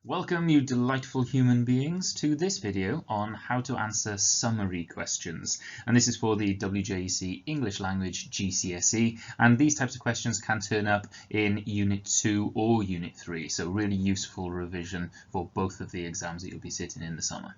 Welcome, you delightful human beings, to this video on how to answer summary questions. And this is for the WJEC English Language GCSE, and these types of questions can turn up in Unit 2 or Unit 3, so really useful revision for both of the exams that you'll be sitting in the summer.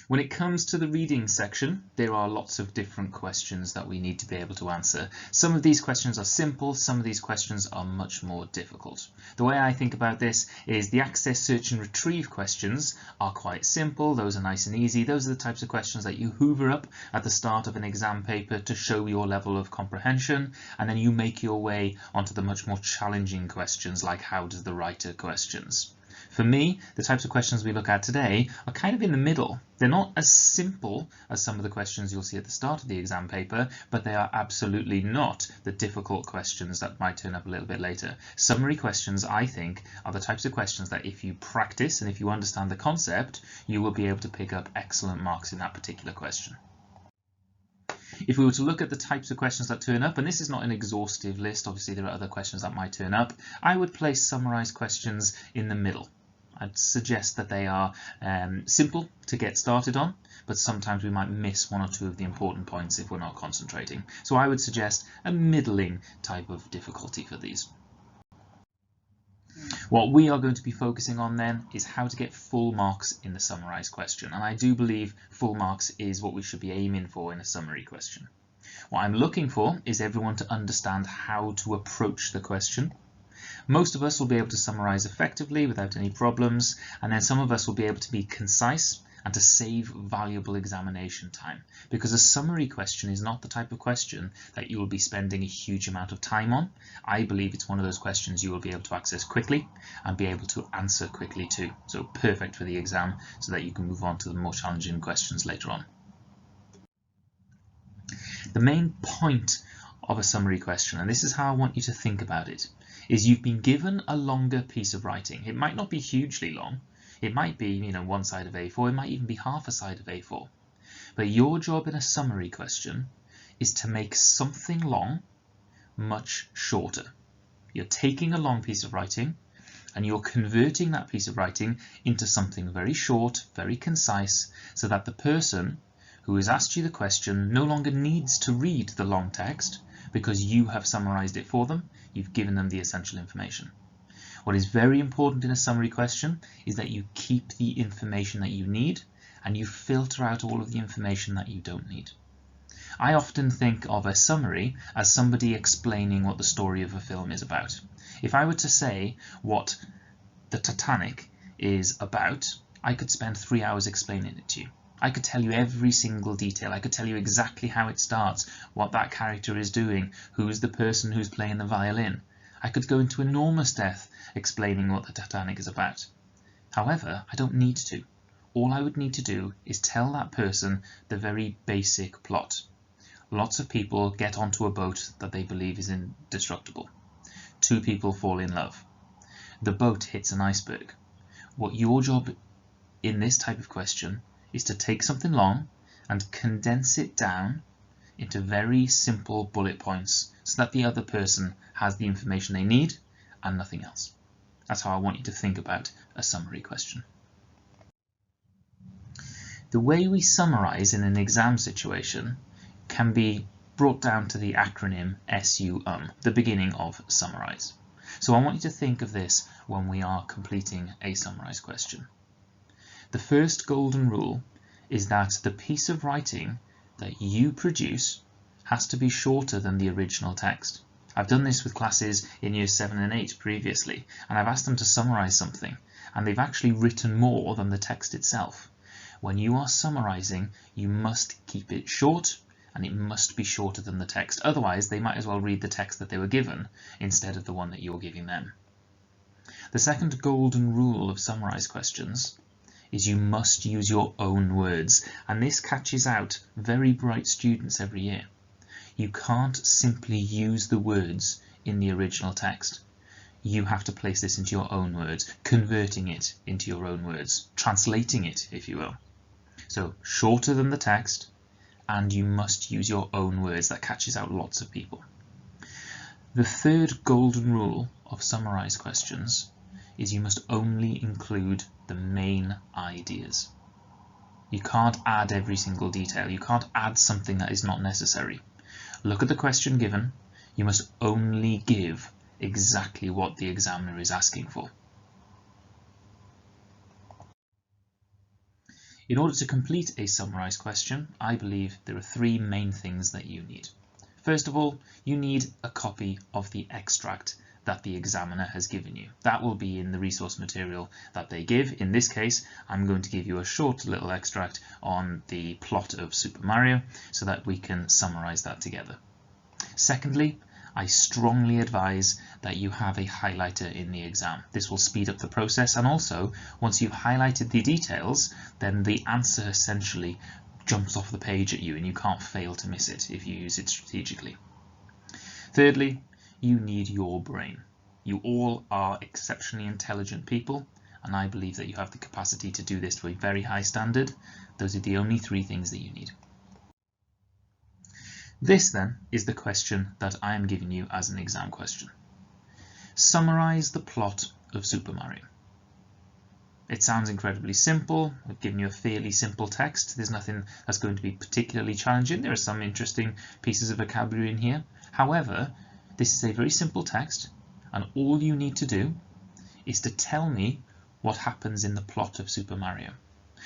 When it comes to the reading section, there are lots of different questions that we need to be able to answer. Some of these questions are simple, some of these questions are much more difficult. The way I think about this is the access, search and retrieve questions are quite simple. Those are nice and easy. Those are the types of questions that you hoover up at the start of an exam paper to show your level of comprehension, and then you make your way onto the much more challenging questions like how does the writer questions. For me, the types of questions we look at today are kind of in the middle. They're not as simple as some of the questions you'll see at the start of the exam paper, but they are absolutely not the difficult questions that might turn up a little bit later. Summary questions, I think, are the types of questions that if you practice and if you understand the concept, you will be able to pick up excellent marks in that particular question. If we were to look at the types of questions that turn up, and this is not an exhaustive list, obviously there are other questions that might turn up, I would place summarised questions in the middle. I'd suggest that they are simple to get started on, but sometimes we might miss one or two of the important points if we're not concentrating. So I would suggest a middling type of difficulty for these. What we are going to be focusing on then is how to get full marks in the summarised question, and I do believe full marks is what we should be aiming for in a summary question. What I'm looking for is everyone to understand how to approach the question. Most of us will be able to summarise effectively without any problems, and then some of us will be able to be concise and to save valuable examination time, because a summary question is not the type of question that you will be spending a huge amount of time on. I believe it's one of those questions you will be able to access quickly and be able to answer quickly too. So perfect for the exam so that you can move on to the more challenging questions later on. The main point of a summary question, and this is how I want you to think about it, is you've been given a longer piece of writing. It might not be hugely long. It might be, one side of A4. It might even be half a side of A4. But your job in a summary question is to make something long much shorter. You're taking a long piece of writing and you're converting that piece of writing into something very short, very concise, so that the person who has asked you the question no longer needs to read the long text because you have summarized it for them. You've given them the essential information. What is very important in a summary question is that you keep the information that you need and you filter out all of the information that you don't need. I often think of a summary as somebody explaining what the story of a film is about. If I were to say what the Titanic is about, I could spend 3 hours explaining it to you. I could tell you every single detail. I could tell you exactly how it starts, what that character is doing, who's the person who's playing the violin. I could go into enormous depth explaining what the Titanic is about. However, I don't need to. All I would need to do is tell that person the very basic plot. Lots of people get onto a boat that they believe is indestructible. 2 people fall in love. The boat hits an iceberg. What your job in this type of question is to take something long and condense it down into very simple bullet points so that the other person has the information they need and nothing else. That's how I want you to think about a summary question. The way we summarize in an exam situation can be brought down to the acronym SUM, the beginning of Summarise. So I want you to think of this when we are completing a summarized question. The first golden rule is that the piece of writing that you produce has to be shorter than the original text. I've done this with classes in years 7 and 8 previously, and I've asked them to summarize something, and they've actually written more than the text itself. When you are summarizing, you must keep it short, and it must be shorter than the text. Otherwise, they might as well read the text that they were given instead of the one that you're giving them. The second golden rule of summarized questions is you must use your own words, and this catches out very bright students every year. You can't simply use the words in the original text. You have to place this into your own words, converting it into your own words, translating it, if you will. So shorter than the text, and you must use your own words. That catches out lots of people. The third golden rule of summarized questions is you must only include the main ideas. You can't add every single detail. You can't add something that is not necessary. Look at the question given. You must only give exactly what the examiner is asking for. In order to complete a summarise question, I believe there are three main things that you need. First of all, you need a copy of the extract that the examiner has given you. That will be in the resource material that they give. In this case, I'm going to give you a short little extract on the plot of Super Mario so that we can summarise that together. Secondly, I strongly advise that you have a highlighter in the exam. This will speed up the process, and also once you've highlighted the details, then the answer essentially jumps off the page at you and you can't fail to miss it if you use it strategically. Thirdly, you need your brain. You all are exceptionally intelligent people, and I believe that you have the capacity to do this to a very high standard. Those are the only three things that you need. This then is the question that I am giving you as an exam question. Summarise the plot of Super Mario. It sounds incredibly simple. I've given you a fairly simple text. There's nothing that's going to be particularly challenging. There are some interesting pieces of vocabulary in here. However, this is a very simple text, and all you need to do is to tell me what happens in the plot of Super Mario.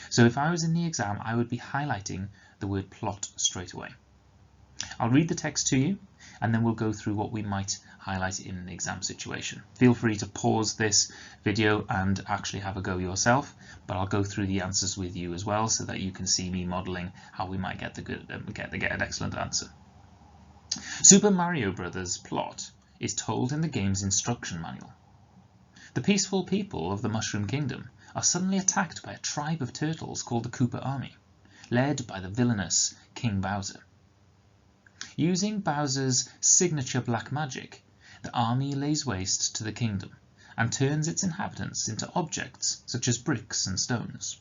So if I was in the exam, I would be highlighting the word plot straight away. I'll read the text to you, and then we'll go through what we might highlight in an exam situation. Feel free to pause this video and actually have a go yourself, but I'll go through the answers with you as well so that you can see me modelling how we might get an excellent answer. Super Mario Bros. Plot is told in the game's instruction manual. The peaceful people of the Mushroom Kingdom are suddenly attacked by a tribe of turtles called the Koopa Army, led by the villainous King Bowser. Using Bowser's signature black magic, the army lays waste to the kingdom and turns its inhabitants into objects such as bricks and stones.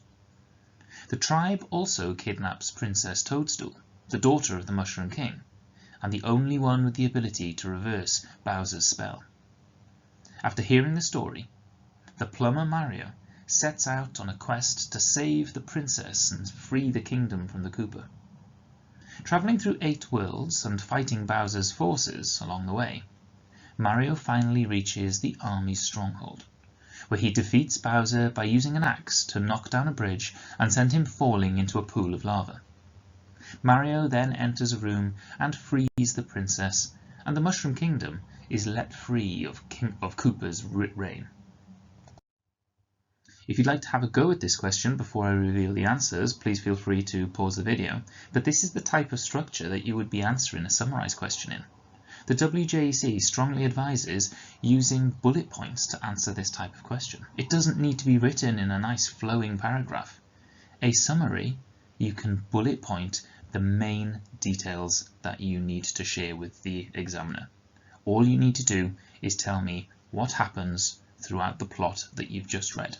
The tribe also kidnaps Princess Toadstool, the daughter of the Mushroom King, and the only one with the ability to reverse Bowser's spell. After hearing the story, the plumber Mario sets out on a quest to save the princess and free the kingdom from the Koopa. Travelling through 8 worlds and fighting Bowser's forces along the way, Mario finally reaches the army's stronghold, where he defeats Bowser by using an axe to knock down a bridge and send him falling into a pool of lava. Mario then enters a room and frees the princess, and the Mushroom Kingdom is let free of Koopa's reign. If you'd like to have a go at this question before I reveal the answers, please feel free to pause the video, but this is the type of structure that you would be answering a summarise question in. The WJEC strongly advises using bullet points to answer this type of question. It doesn't need to be written in a nice flowing paragraph. A summary, you can bullet point the main details that you need to share with the examiner. All you need to do is tell me what happens throughout the plot that you've just read.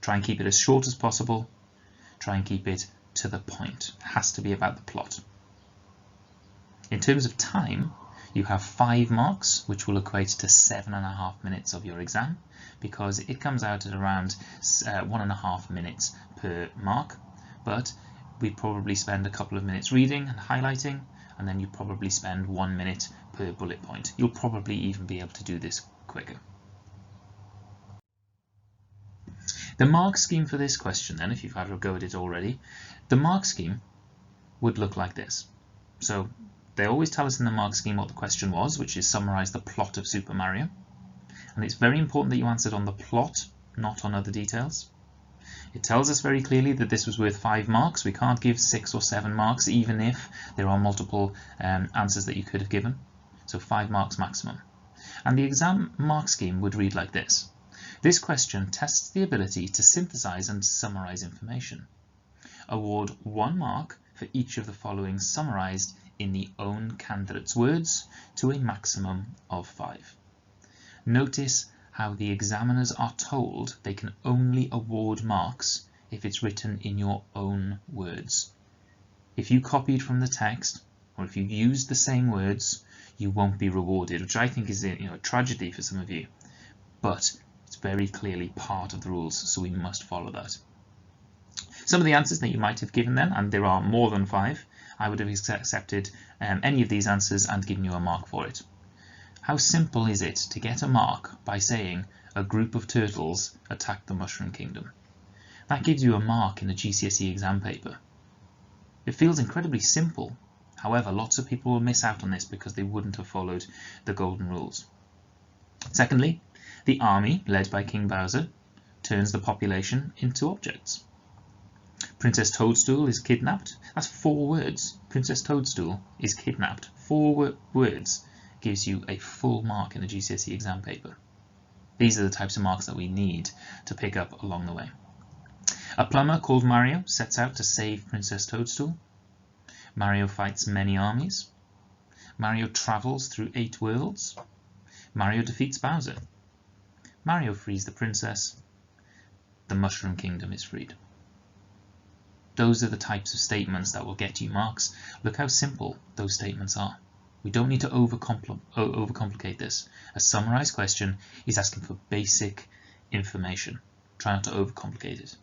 Try and keep it as short as possible. Try and keep it to the point. It has to be about the plot. In terms of time, you have 5 marks, which will equate to 7.5 minutes of your exam, because it comes out at around 1.5 minutes per mark. But we'd probably spend a couple of minutes reading and highlighting, and then you probably spend 1 minute per bullet point. You'll probably even be able to do this quicker. The mark scheme for this question then, if you've had a go at it already, the mark scheme would look like this. So they always tell us in the mark scheme what the question was, which is summarise the plot of Super Mario. And it's very important that you answered on the plot, not on other details. It tells us very clearly that this was worth 5 marks. We can't give 6 or 7 marks, even if there are multiple answers that you could have given. So 5 marks maximum. And the exam mark scheme would read like this. This question tests the ability to synthesize and summarize information. Award 1 mark for each of the following summarized in the own candidate's words to a maximum of 5. Notice how the examiners are told they can only award marks if it's written in your own words. If you copied from the text, or if you've used the same words, you won't be rewarded, which I think is a tragedy for some of you. But It's very clearly part of the rules, so we must follow that. Some of the answers that you might have given then, and there are more than 5, I would have accepted any of these answers and given you a mark for it. How simple is it to get a mark by saying a group of turtles attacked the Mushroom Kingdom? That gives you a mark in a GCSE exam paper. It feels incredibly simple. However, lots of people will miss out on this because they wouldn't have followed the golden rules. Secondly, the army, led by King Bowser, turns the population into objects. Princess Toadstool is kidnapped. That's 4 words. Princess Toadstool is kidnapped. 4 words gives you a full mark in a GCSE exam paper. These are the types of marks that we need to pick up along the way. A plumber called Mario sets out to save Princess Toadstool. Mario fights many armies. Mario travels through 8 worlds. Mario defeats Bowser. Mario frees the princess. The Mushroom Kingdom is freed. Those are the types of statements that will get you marks. Look how simple those statements are. We don't need to overcomplicate this. A summarized question is asking for basic information. Try not to overcomplicate it.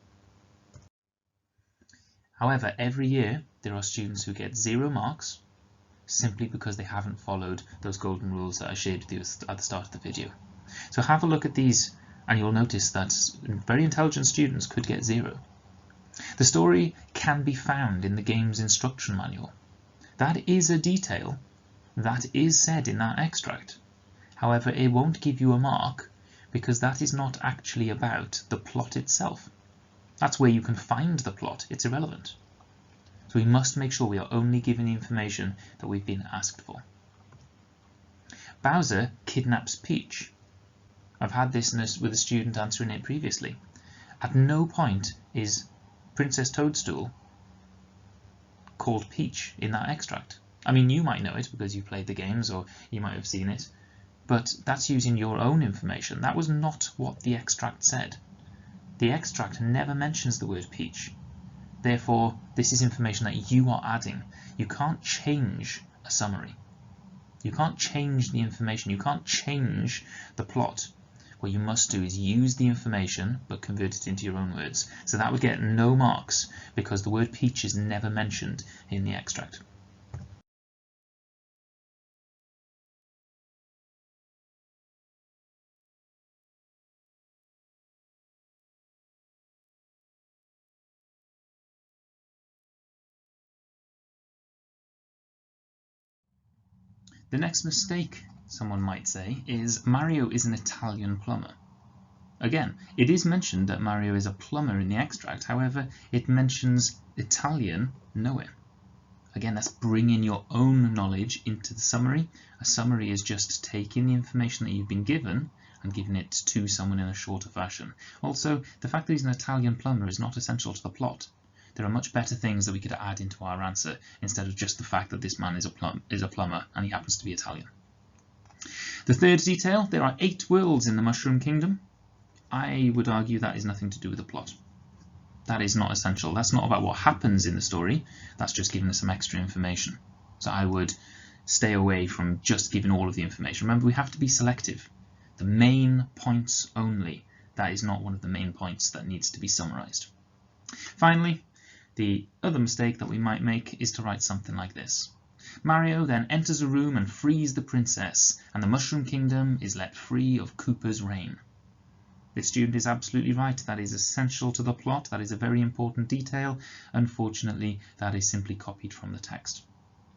However, every year there are students who get 0 marks simply because they haven't followed those golden rules that I shared with you at the start of the video. So have a look at these and you'll notice that very intelligent students could get 0. The story can be found in the game's instruction manual. That is a detail that is said in that extract. However, it won't give you a mark because that is not actually about the plot itself. That's where you can find the plot. It's irrelevant. So we must make sure we are only given the information that we've been asked for. Bowser kidnaps Peach. I've had this with a student answering it previously. At no point is Princess Toadstool called Peach in that extract. I mean, you might know it because you've played the games or you might have seen it, but that's using your own information. That was not what the extract said. The extract never mentions the word Peach. Therefore, this is information that you are adding. You can't change a summary. You can't change the information. You can't change the plot. What you must do is use the information but convert it into your own words. So that would get no marks because the word Peach is never mentioned in the extract. The next mistake someone might say is Mario is an Italian plumber. Again, it is mentioned that Mario is a plumber in the extract, however, it mentions Italian nowhere. Again, that's bringing your own knowledge into the summary. A summary is just taking the information that you've been given and giving it to someone in a shorter fashion. Also, the fact that he's an Italian plumber is not essential to the plot. There are much better things that we could add into our answer instead of just the fact that this man is a plumber and he happens to be Italian. The third detail, there are 8 worlds in the Mushroom Kingdom. I would argue that is nothing to do with the plot. That is not essential. That's not about what happens in the story. That's just giving us some extra information. So I would stay away from just giving all of the information. Remember, we have to be selective. The main points only. That is not one of the main points that needs to be summarized. Finally, the other mistake that we might make is to write something like this. Mario then enters a room and frees the princess, and the Mushroom Kingdom is let free of Koopa's reign. This student is absolutely right. That is essential to the plot. That is a very important detail. Unfortunately, that is simply copied from the text.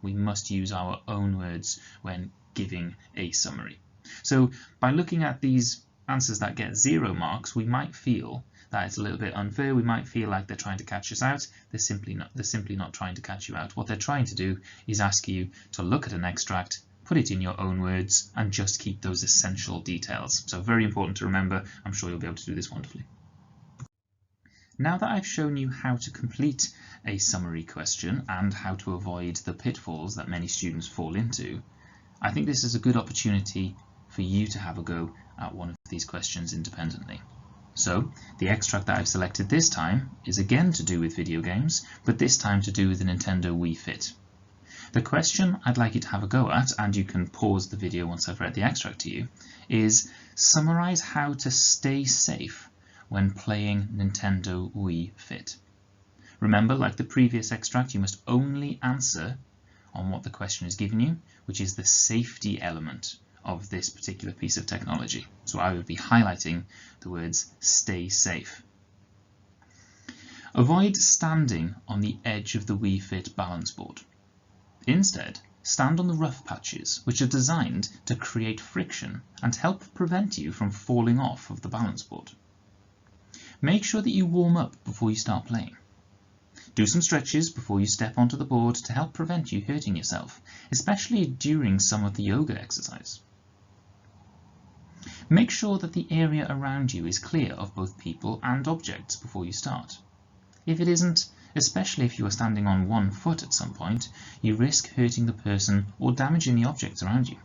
We must use our own words when giving a summary. So by looking at these answers that get 0 marks, we might feel that it's a little bit unfair. We might feel like they're trying to catch us out. They're simply not trying to catch you out. What they're trying to do is ask you to look at an extract, put it in your own words, and just keep those essential details. So very important to remember. I'm sure you'll be able to do this wonderfully. Now that I've shown you how to complete a summary question and how to avoid the pitfalls that many students fall into, I think this is a good opportunity for you to have a go at one of these questions independently. So the extract that I've selected this time is again to do with video games, but this time to do with the Nintendo Wii Fit. The question I'd like you to have a go at, and you can pause the video once I've read the extract to you, is summarize how to stay safe when playing Nintendo Wii Fit. Remember, like the previous extract, you must only answer on what the question is giving you, which is the safety element of this particular piece of technology. So I would be highlighting the words stay safe. Avoid standing on the edge of the Wii Fit balance board. Instead, stand on the rough patches, which are designed to create friction and help prevent you from falling off of the balance board. Make sure that you warm up before you start playing. Do some stretches before you step onto the board to help prevent you hurting yourself, especially during some of the yoga exercise. Make sure that the area around you is clear of both people and objects before you start. If it isn't, especially if you are standing on one foot at some point, you risk hurting the person or damaging the objects around you.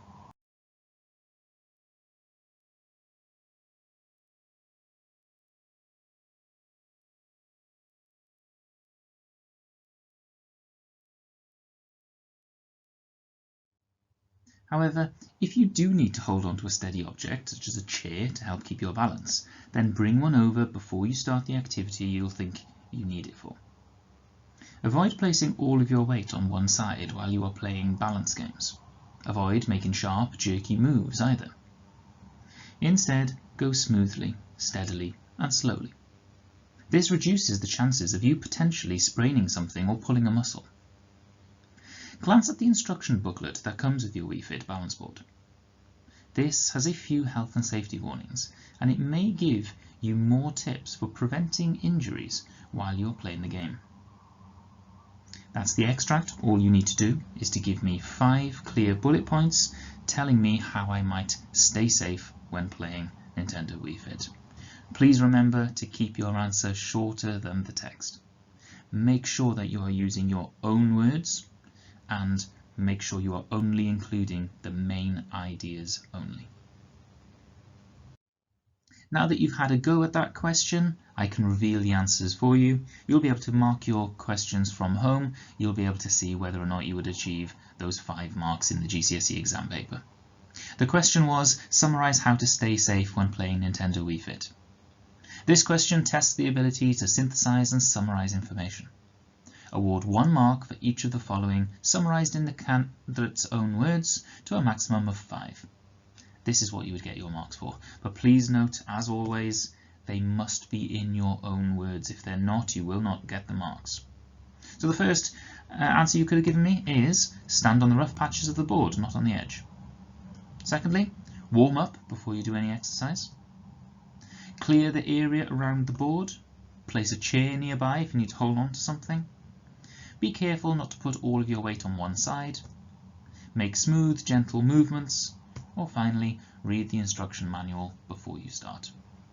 However, if you do need to hold on to a steady object, such as a chair, to help keep your balance, then bring one over before you start the activity you'll think you need it for. Avoid placing all of your weight on one side while you are playing balance games. Avoid making sharp, jerky moves either. Instead, go smoothly, steadily, and slowly. This reduces the chances of you potentially spraining something or pulling a muscle. Glance at the instruction booklet that comes with your Wii Fit balance board. This has a few health and safety warnings, and it may give you more tips for preventing injuries while you're playing the game. That's the extract. All you need to do is to give me 5 clear bullet points telling me how I might stay safe when playing Nintendo Wii Fit. Please remember to keep your answer shorter than the text. Make sure that you are using your own words, and make sure you are only including the main ideas only. Now that you've had a go at that question, I can reveal the answers for you. You'll be able to mark your questions from home. You'll be able to see whether or not you would achieve those 5 marks in the GCSE exam paper. The question was, summarize how to stay safe when playing Nintendo Wii Fit. This question tests the ability to synthesize and summarize information. Award 1 mark for each of the following, summarized in the candidate's own words, to a maximum of 5. This is what you would get your marks for. But please note, as always, they must be in your own words. If they're not, you will not get the marks. So the first answer you could have given me is, stand on the rough patches of the board, not on the edge. Secondly, warm up before you do any exercise. Clear the area around the board. Place a chair nearby if you need to hold on to something. Be careful not to put all of your weight on one side. Make smooth, gentle movements. Or finally, read the instruction manual before you start.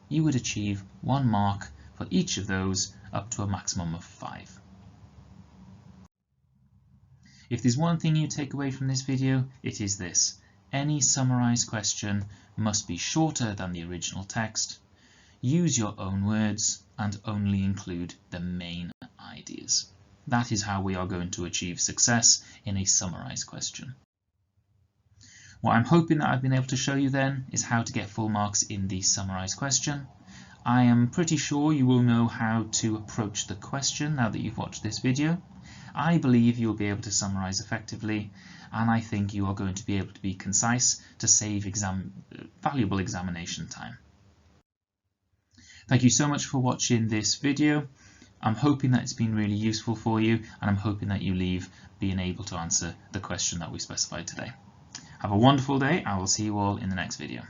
You would achieve 1 mark for each of those, up to a maximum of 5. If there's one thing you take away from this video, it is this. Any summarized question must be shorter than the original text. Use your own words and only include the main ideas. That is how we are going to achieve success in a summarized question. What I'm hoping that I've been able to show you then is how to get full marks in the summarized question. I am pretty sure you will know how to approach the question now that you've watched this video. I believe you'll be able to summarize effectively, and I think you are going to be able to be concise to save valuable examination time. Thank you so much for watching this video. I'm hoping that it's been really useful for you, and I'm hoping that you leave being able to answer the question that we specified today. Have a wonderful day. I will see you all in the next video.